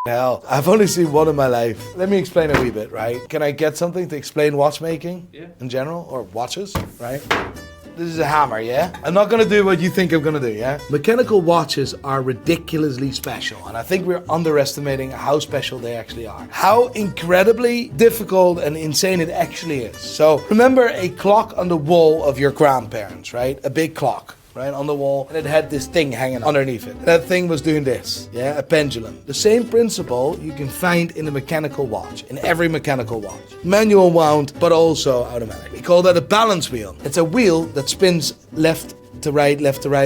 hell, I've only seen one in my life. Let me explain a wee bit, right? Can I get something to explain watchmaking in general, or watches, right? This is a hammer, yeah? I'm not gonna do what you think I'm gonna do, yeah? Mechanical watches are ridiculously special, and I think we're underestimating how special they actually are. How incredibly difficult and insane it actually is. So, remember a clock on the wall of your grandparents, right? A big clock. Right, on the wall, and it had this thing hanging underneath it. That thing was doing this, yeah, a pendulum. The same principle you can find in a mechanical watch, in every mechanical watch. Manual wound, but also automatic. We call that a balance wheel. It's a wheel that spins left to right,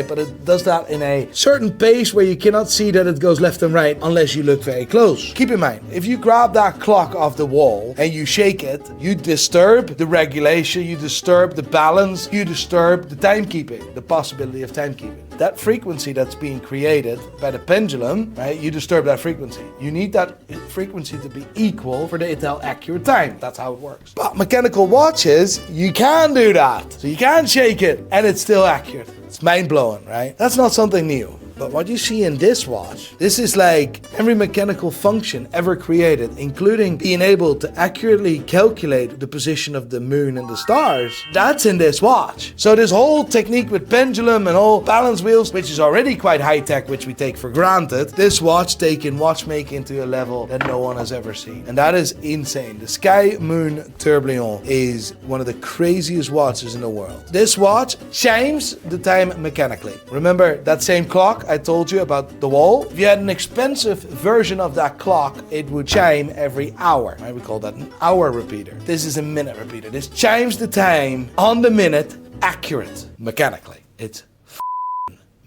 but it does that in a certain pace where you cannot see that it goes left and right unless you look very close. Keep in mind, if you grab that clock off the wall and you shake it, you disturb the regulation, you disturb the balance, you disturb the timekeeping, the possibility of timekeeping. That frequency that's being created by the pendulum, right, you disturb that frequency. You need that frequency to be equal for it to tell accurate time. That's how it works. But mechanical watches, you can do that. So you can shake it and it's still accurate. It's mind-blowing, right? That's not something new. But what you see in this watch, this is like every mechanical function ever created, including being able to accurately calculate the position of the moon and the stars. That's in this watch. So this whole technique with pendulum and all balance wheels, which is already quite high-tech, which we take for granted, this watch taking watchmaking to a level that no one has ever seen. And that is insane. The Sky Moon Tourbillon is one of the craziest watches in the world. This watch chimes the time mechanically. Remember that same clock I told you about the wall? If you had an expensive version of that clock, it would chime every hour. Right? We call that an hour repeater. This is a minute repeater. This chimes the time on the minute, accurate, mechanically. It's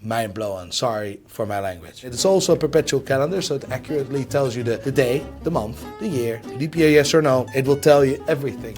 mind-blowing. Sorry for my language. It's also a perpetual calendar, so it accurately tells you the day, the month, the year, leap year, yes or no. It will tell you everything.